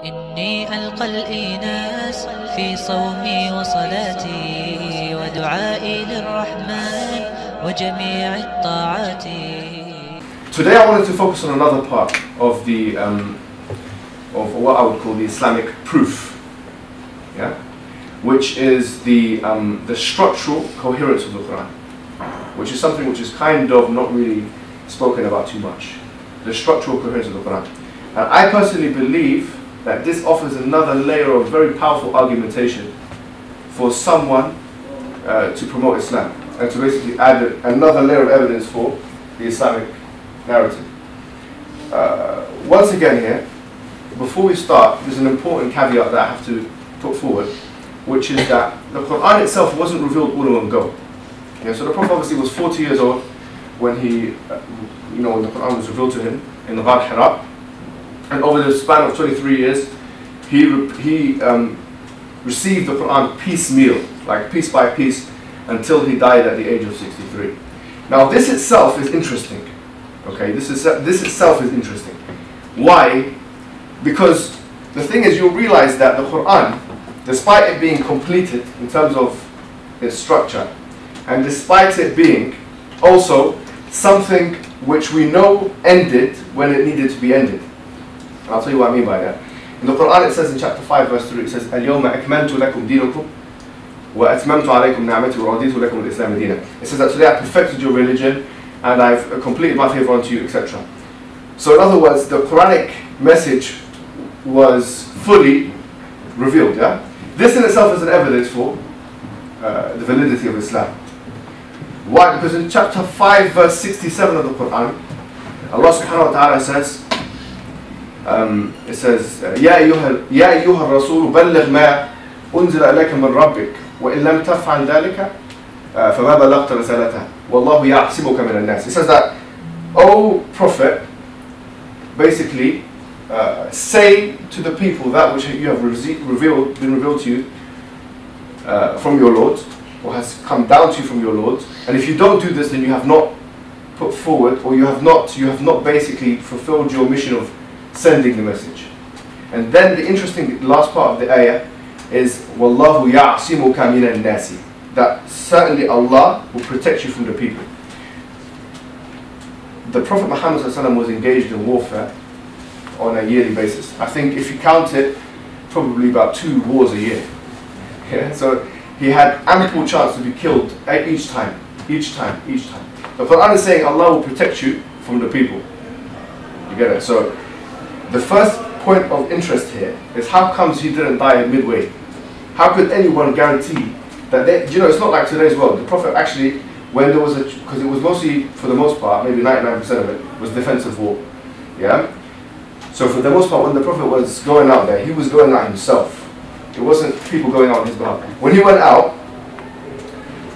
إني ألقى الإناس في صومي وصلاتي ودعائي للرحمن وجميع الطاعات. Today I wanted to focus on another part of the of what I would call the Islamic proof, yeah, which is the structural coherence of the Qur'an, which is something which is kind of not really spoken about too much. The structural coherence of the Qur'an, and I personally believe that this offers another layer of very powerful argumentation for someone to promote Islam and to basically add another layer of evidence for the Islamic narrative. Once again here, before we start, there's an important caveat that I have to put forward, which is that the Qur'an itself wasn't revealed all in one go. Yeah, so the Prophet obviously was 40 years old when when the Qur'an was revealed to him in the Ghar Hira. And over the span of 23 years, he received the Qur'an piecemeal, like piece by piece, until he died at the age of 63. Now this itself is interesting. Okay, this itself is interesting. Why? Because the thing is, you'll realize that the Qur'an, despite it being completed in terms of its structure, and despite it being also something which we know ended when it needed to be ended. I'll tell you what I mean by that. In the Qur'an it says in chapter 5 verse 3, it says اليوم أكملت لكم دينكم وأتممت عليكم نعمتي ورضيت لكم الإسلام دينا. It says that today I perfected your religion and I've completed my favor unto you, etc. So in other words, the Quranic message was fully revealed. Yeah, this in itself is an evidence for the validity of Islam. Why? Because in chapter 5 verse 67 of the Qur'an, Allah subhanahu wa ta'ala says, it says يا أيها الرسول بلغ ما أنزل إليك من ربك وإن لم تفعل ذلك فما بلغت رسالته والله يعصمك من الناس. It says that, O Prophet, basically say to the people that which you have been revealed to you from your Lord, or has come down to you from your Lord, and if you don't do this, then you have not put forward, or you have not basically fulfilled your mission of sending the message. And then the interesting last part of the ayah is Wallahu ya'simuka minan nasi, that certainly Allah will protect you from the people. The Prophet Muhammad was engaged in warfare on a yearly basis. I think if you count it, probably about 2 wars a year. Yeah? So he had ample chance to be killed each time. The Quran is saying Allah will protect you from the people. You get it? So the first point of interest here is how comes he didn't die midway? How could anyone guarantee that it's not like today's world. The Prophet actually, when there was because it was mostly, for the most part, maybe 99% of it, was defensive war. Yeah? So for the most part, when the Prophet was going out there, he was going out himself. It wasn't people going out on his behalf. When he went out,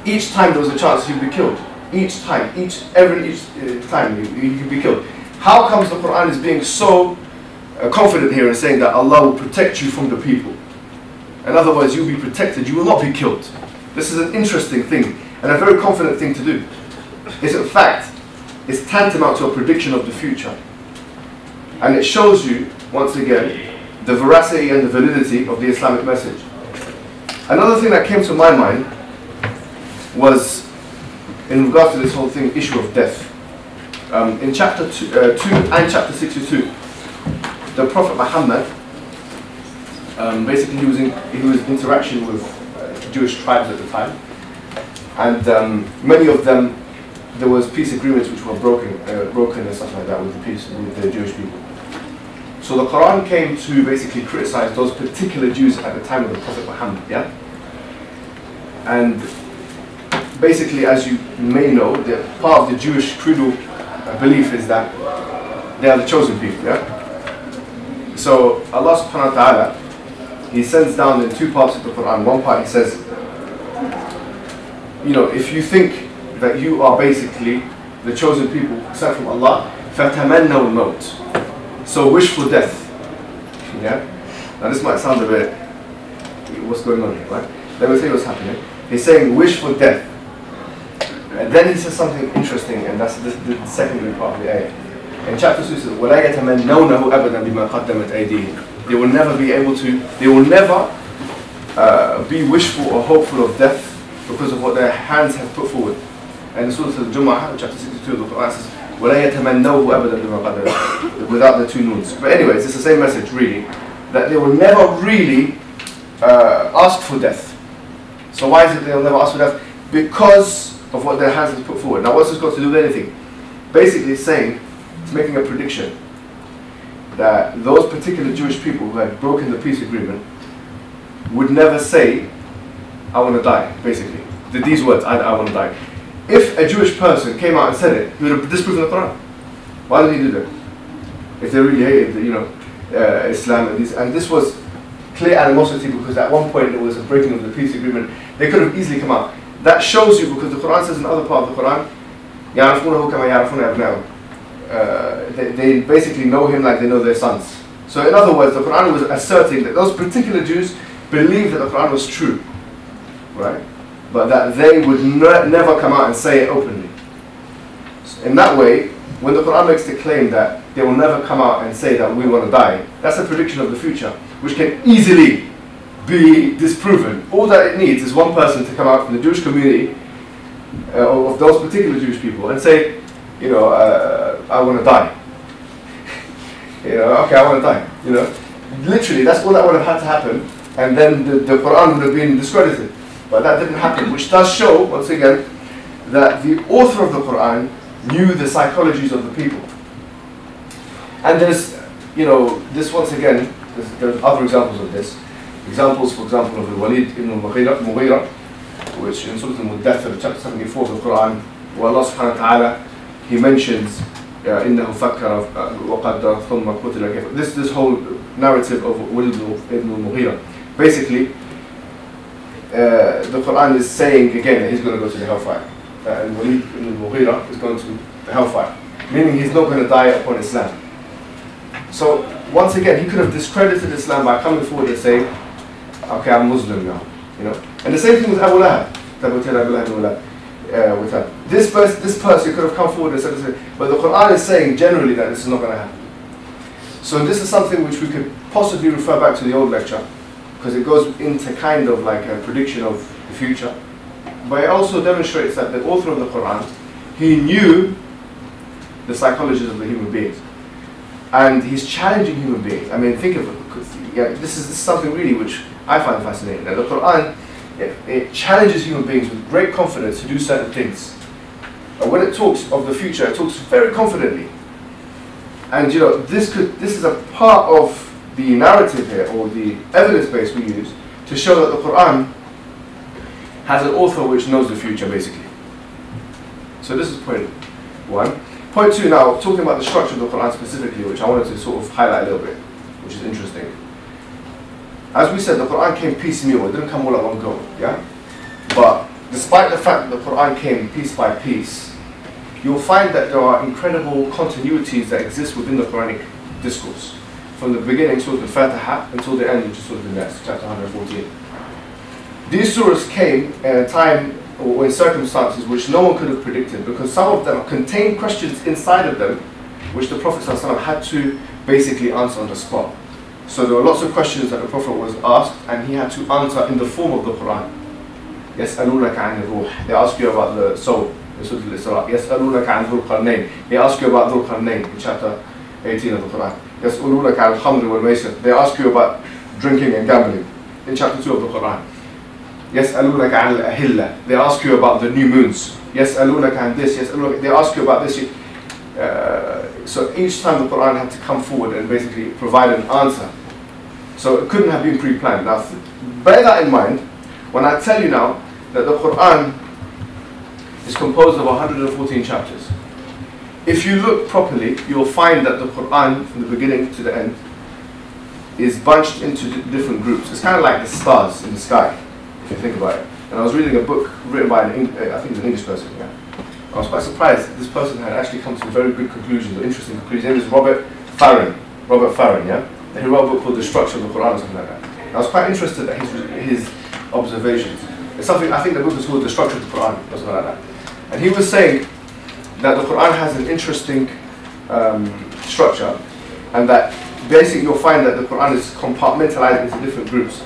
each time there was a chance he'd be killed. Each time he could be killed. How comes the Quran is being so confident here in saying that Allah will protect you from the people? In other words, you'll be protected, you will not be killed. This is an interesting thing and a very confident thing to do. In fact, it's tantamount to a prediction of the future. And it shows you, once again, the veracity and the validity of the Islamic message. Another thing that came to my mind was in regards to this whole issue of death. In chapter 2 and chapter 62, the Prophet Muhammad, basically he was in interaction with Jewish tribes at the time, and many of them, there was peace agreements which were broken and stuff like that with the Jewish people. So the Quran came to basically criticize those particular Jews at the time of the Prophet Muhammad, yeah? And basically, as you may know, part of the Jewish creedal belief is that they are the chosen people, yeah? So Allah subhanahu wa ta'ala, He sends down in 2 parts of the Quran. One part He says, if you think that you are basically the chosen people sent from Allah, فَتَمَنَّوْا الْمَوْتِ, so wish for death. Yeah? Now this might sound a bit, what's going on here, right? Let me tell you what's happening. He's saying wish for death. And then he says something interesting, and that's the secondary part of the ayah. In chapter 2 it says, وَلَا يَتَمَنَّوْنَهُ أَبَدًا بِمَا قَدَّمَتْ أَيْدِيهِمْ. They will never be able to, they will never be wishful or hopeful of death because of what their hands have put forward. And in Surah Al-Jumu'ah, chapter 62 of the Qur'an says, وَلَا يَتَمَنَّوْهُ أَبَدًا بِمَا قَدَّمَتْ, without the two noons. But anyways, it's the same message really, that they will never really ask for death. So why is it they'll never ask for death? Because of what their hands have put forward. Now what's this got to do with anything? Basically it's saying, it's making a prediction that those particular Jewish people who had broken the peace agreement would never say, I want to die, basically. These words, I want to die. If a Jewish person came out and said it, he would have disproven the Qur'an. Why did he do that? If they really hated, Islam and this was clear animosity, because at one point there was a breaking of the peace agreement. They could have easily come out. That shows you, because the Qur'an says in other part of the Qur'an, يَعْرَفُونَهُ كَمَا يَعْرَفُونَ أَبْنَاءَهُم. They basically know him like they know their sons. So in other words, the Qur'an was asserting that those particular Jews believed that the Qur'an was true, right? But that they would never come out and say it openly. So in that way, when the Qur'an makes the claim that they will never come out and say that we want to die, that's a prediction of the future, which can easily be disproven. All that it needs is one person to come out from the Jewish community, of those particular Jewish people, and say, I want to die. Okay, I want to die. Literally, that's all that would have had to happen, and then the Qur'an would have been discredited. But that didn't happen, which does show, once again, that the author of the Qur'an knew the psychologies of the people. And there's, this once again, there's other examples of this. Examples, for example, of the Walid ibn al-Mughira, which in Surah Al-Muddathir, chapter 74 of the Qur'an, where Allah subhanahu wa ta'ala, he mentions إِنَّهُ فَكَّرَ وَقَدَّرَ ثُمَّ قُتِلَ كَيْفَ. This whole narrative of Walid ibn al-Mughira. Basically, the Qur'an is saying again that he's going to go to the hellfire. And Walid ibn al-Mughira is going to the hellfire. Meaning he's not going to die upon Islam. So, once again, he could have discredited Islam by coming forward and saying, okay, I'm Muslim now. And the same thing with Abu Lahab. This person could have come forward and said this, but the Qur'an is saying generally that this is not going to happen. So this is something which we could possibly refer back to the old lecture, because it goes into kind of like a prediction of the future. But it also demonstrates that the author of the Qur'an, he knew the psychologies of the human beings. And he's challenging human beings. I mean, think of it, because this is something really which I find fascinating. Now, the Qur'an, it challenges human beings with great confidence to do certain things. And when it talks of the future, it talks very confidently. And this is a part of the narrative here, or the evidence base we use, to show that the Qur'an has an author which knows the future, basically. So this is point one. Point two now, talking about the structure of the Qur'an specifically, which I wanted to sort of highlight a little bit, which is interesting. As we said, the Qur'an came piecemeal, it didn't come all at one go, yeah? But despite the fact that the Qur'an came piece by piece, you'll find that there are incredible continuities that exist within the Quranic discourse. From the beginning, Surah Al-Fatiha, until the end, which is Surah Al-Nas, chapter 114. These surahs came at a time or in circumstances which no one could have predicted, because some of them contain questions inside of them which the Prophet ﷺ had to basically answer on the spot. So there were lots of questions that the Prophet was asked and he had to answer in the form of the Qur'an. يَسْأَلُونَكَ عَنِ الرُّوحِ. They ask you about the soul in Surah Al-Isra. يَسْأَلُونَكَ عَنِ ذُو الْقَرْنَيْنِ. They ask you about Dhul Qarnayn in chapter 18 of the Qur'an. يَسْأَلُونَكَ عَنِ الْخَمْرِ وَالْمَيْسِرِ. They ask you about drinking and gambling in chapter 2 of the Qur'an. يَسْأَلُونَكَ عَنِ الْأَهِلَّةِ. They ask you about the new moons. يَسْأَلُونَكَ عَنِ this. They ask you about this. So each time the Qur'an had to come forward and basically provide an answer. So it couldn't have been pre-planned. Now bear that in mind when I tell you now that the Qur'an is composed of 114 chapters. If you look properly, you'll find that the Qur'an from the beginning to the end is bunched into different groups. It's kind of like the stars in the sky, if you think about it. And I was reading a book written by I think it's an English person, yeah. I was quite surprised that this person had actually come to very good conclusions, or interesting conclusions. His name is Robert Farron, yeah? He wrote a book called The Structure of the Qur'an or something like that. I was quite interested at his observations. It's something, I think the book is called The Structure of the Qur'an or something like that. And he was saying that the Qur'an has an interesting structure, and that basically you'll find that the Quran is compartmentalized into different groups.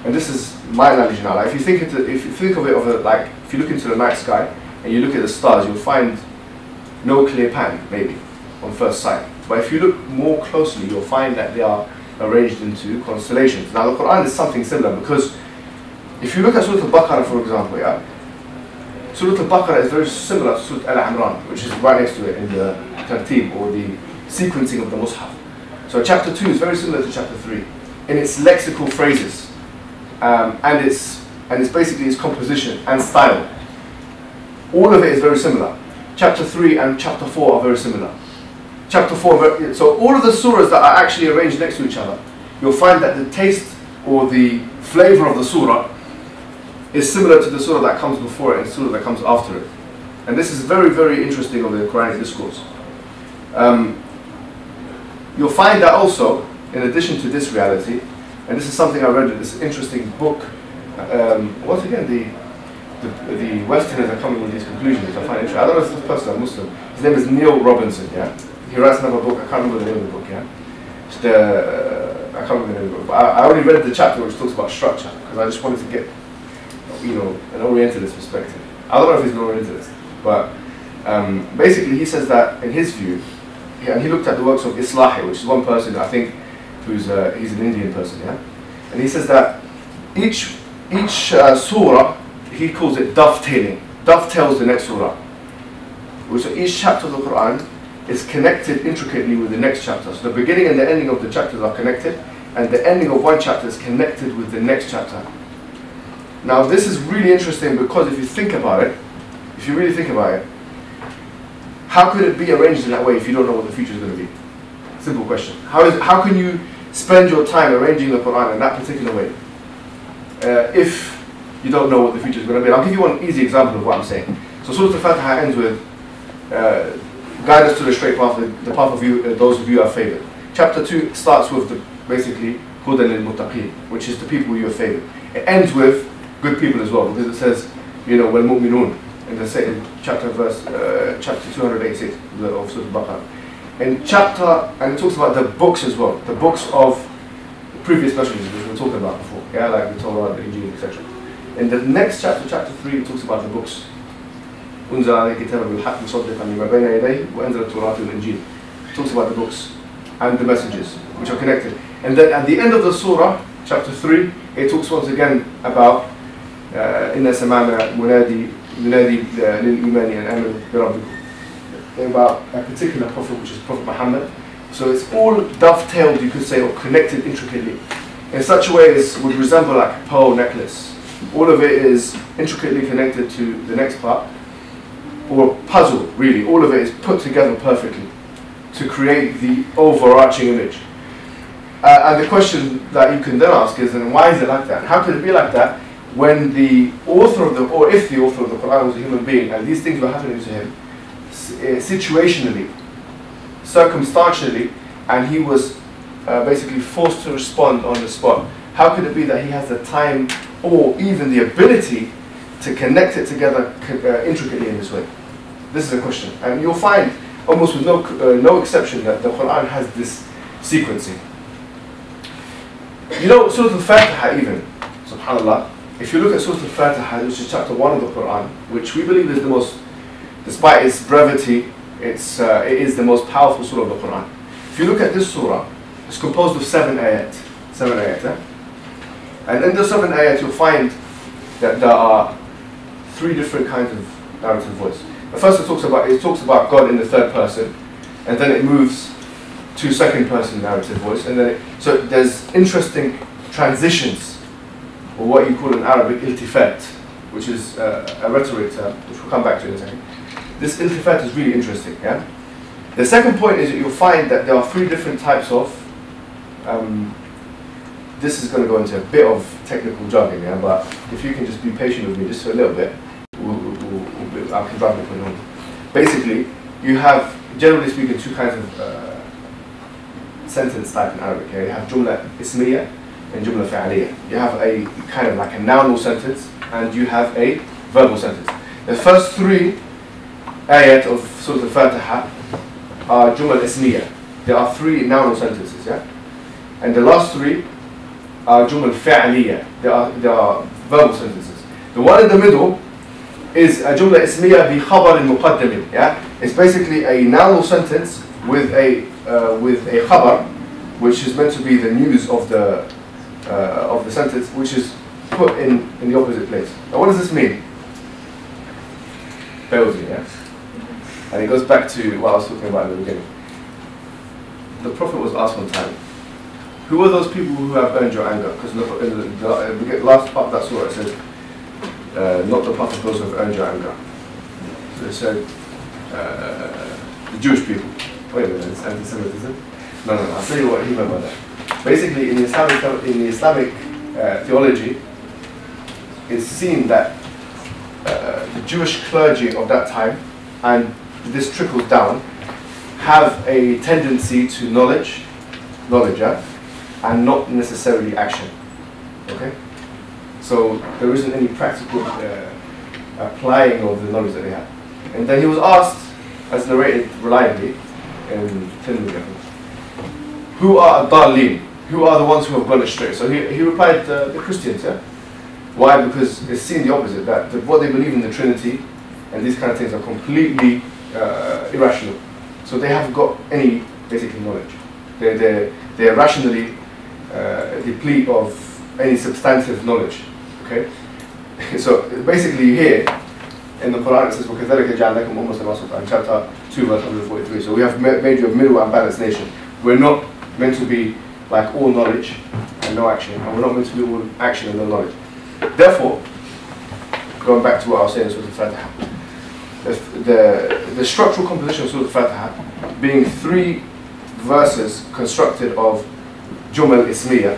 And this is my analogy now. Like if you think of it like if you look into the night sky and you look at the stars, you'll find no clear pattern maybe on first sight. But if you look more closely, you'll find that they are arranged into constellations. Now the Quran is something similar, because if you look at Surah Al-Baqarah, for example, yeah, Surah Al-Baqarah is very similar to Surah Al-Imran, which is right next to it in the tartib, or the sequencing of the Mus'haf. So chapter 2 is very similar to chapter 3 in its lexical phrases, and it's basically its composition and style. All of it is very similar. Chapter 3 and chapter 4 are very similar. Chapter 4, so all of the surahs that are actually arranged next to each other, you'll find that the taste or the flavor of the surah is similar to the surah that comes before it and the surah that comes after it. And this is very, very interesting of the Quranic discourse. You'll find that also, in addition to this reality, and this is something I read in this interesting book, once again, the Westerners are coming with these conclusions, which I find interesting. I don't know if this person is Muslim. His name is Neil Robinson, yeah? He writes another book, I can't remember the name of the book, yeah? I can't remember the name of the book. I only read the chapter which talks about structure, because I just wanted to get, an Orientalist perspective. I don't know if he's an Orientalist, but basically he says that in his view, and he looked at the works of Islahi, which is one person, I think, he's an Indian person, yeah? And he says that each surah, he calls it dovetailing, dovetails the next surah. So each chapter of the Quran is connected intricately with the next chapter. So the beginning and the ending of the chapters are connected, and the ending of one chapter is connected with the next chapter. Now this is really interesting, because if you think about it, if you really think about it, how could it be arranged in that way if you don't know what the future is going to be? Simple question. How can you spend your time arranging the Quran in that particular way if you don't know what the future is going to be? And I'll give you one easy example of what I'm saying. So Surah Al-Fatiha ends with guide us to the straight path, the path of you, those of you are favored. Chapter 2 starts with basically Hudan lil-Muttaqeen, which is the people you are favored. It ends with good people as well, because it says, wal mu'minun in the second chapter, chapter 286 of Surah Al-Baqarah. And it talks about the books as well, the books of the previous messages which we were talking about before, yeah, like the Torah, the Injil, etc. In the next chapter, chapter 3, it talks about the books. أنزل عليك الكتاب بالحق مصدقا لما بين يديه وأنزل التوراة والإنجيل. It talks about the books and the messages which are connected. And then at the end of the surah, chapter 3, it talks once again about إن سمعنا منادي للإيمان أن آمنوا بربكم, about a particular prophet, which is Prophet Mohammed. So it's all dovetailed, you could say, or connected intricately in such a way as would resemble like a pearl necklace. All of it is intricately connected to the next part, or a puzzle, really. All of it is put together perfectly to create the overarching image. And the question that you can then ask is, and why is it like that? How could it be like that when the author of or if the author of the Quran was a human being and these things were happening to him situationally, circumstantially, and he was basically forced to respond on the spot? How could it be that he has the time or even the ability to connect it together intricately in this way? This is a question, and you'll find almost with no exception that the Quran has this sequencing. Surah Al-Fatiha even, subhanAllah, if you look at Surah Al-Fatiha, which is chapter 1 of the Quran, which we believe is the most, despite its brevity, it is the most powerful surah of the Quran. If you look at this surah, it's composed of 7 ayat. And in the 7 ayat, you'll find that there are 3 different kinds of narrative voice. The first it talks about God in the third person, and then it moves to second person narrative voice, and then so there's interesting transitions, or what you call in Arabic iltifat, which is a rhetoric term, which we'll come back to in a second. This iltifat is really interesting. Yeah. The second point is that you'll find that there are 3 different types of. This is going to go into a bit of technical jargon, yeah. But if you can just be patient with me just for a little bit, I can drive the point home. Basically, you have, generally speaking, 2 kinds of sentence type in Arabic. Yeah? You have jumla ismiya and jumla fa'aliyya. You have a kind of like a nounal sentence, and you have a verbal sentence. The first 3 ayat of Surah Al-Fatiha are Jumal Ismiya. There are 3 noun sentences, yeah? And the last 3 are Jumal Fa'liya. They are verbal sentences. The one in the middle is a Jumla Ismiya bi khabar al-muqaddamin, yeah? It's basically a noun sentence with a khabar, which is meant to be the news of the sentence, which is put in the opposite place. Now what does this mean? Bear with me, yeah? And it goes back to what I was talking about in the beginning. The Prophet was asked one time, who are those people who have earned your anger? Because in the last part of that surah it says, not the path of those who have earned your anger. So it said, the Jewish people. Wait a minute, it's anti-Semitism? No, I'll tell you what he meant by that. Basically, in the Islamic theology, it's seen that the Jewish clergy of that time, and this trickles down, have a tendency to knowledge, yeah, and not necessarily action. Okay? So there isn't any practical applying of the knowledge that they have. And then he was asked, as narrated reliably in Tirmidhi, who are ad-dallin? Who are the ones who have gone astray? So he replied, the Christians, yeah? Why? Because it's seen the opposite, that what they believe in the Trinity and these kind of things are completely irrational. So they haven't got any basically knowledge. They're rationally deplete of any substantive knowledge. Okay? So basically here in the Quran it says, وَكَذَلِكَ جَعَلْنَاكُمْ أُمَّةً وَسَطًا, chapter 2 verse 143. So we have made you a middle and balanced nation. We're not meant to be like all knowledge and no action, and we're not meant to be all action and no knowledge. Therefore, going back to what I was saying in Surah Al-Fatiha, the structural composition of Surah Al-Fatiha being 3 verses constructed of Jumal Ismiya.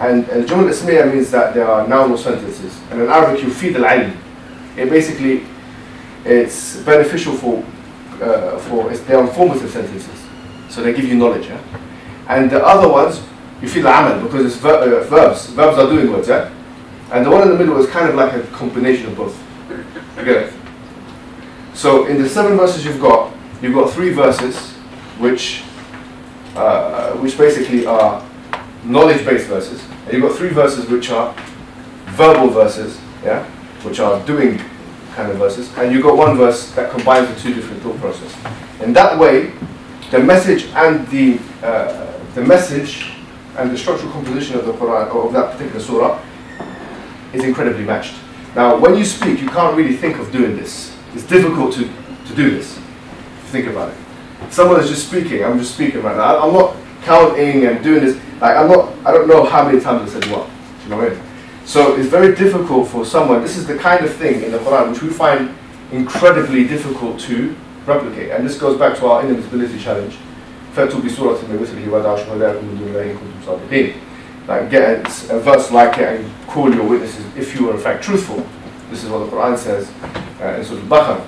And Jumal Ismiya means that there are noun or sentences. And in Arabic, yufid al-ilm. It basically, it's beneficial they're informative sentences. So they give you knowledge, yeah? And the other ones, yufid al-amal, because it's verbs. Verbs are doing words, yeah? And the one in the middle is kind of like a combination of both. You get it? So in the 7 verses you've got 3 verses which basically are knowledge-based verses, and you've got 3 verses which are verbal verses, yeah, which are doing kind of verses, and you've got 1 verse that combines the 2 different thought processes. In that way, the message and the structural composition of the Quran, or of that particular surah, is incredibly matched. Now, when you speak, you can't really think of doing this. It's difficult to do this. Think about it. If someone is just speaking, I'm just speaking right now. I'm not counting and doing this. Like I don't know how many times I said what. You know what I mean? So it's very difficult for someone. This is the kind of thing in the Quran which we find incredibly difficult to replicate. And this goes back to our inimitability challenge. Like get a verse like it and call your witnesses if you are in fact truthful. This is what the Quran says in Surah Al-Baqarah.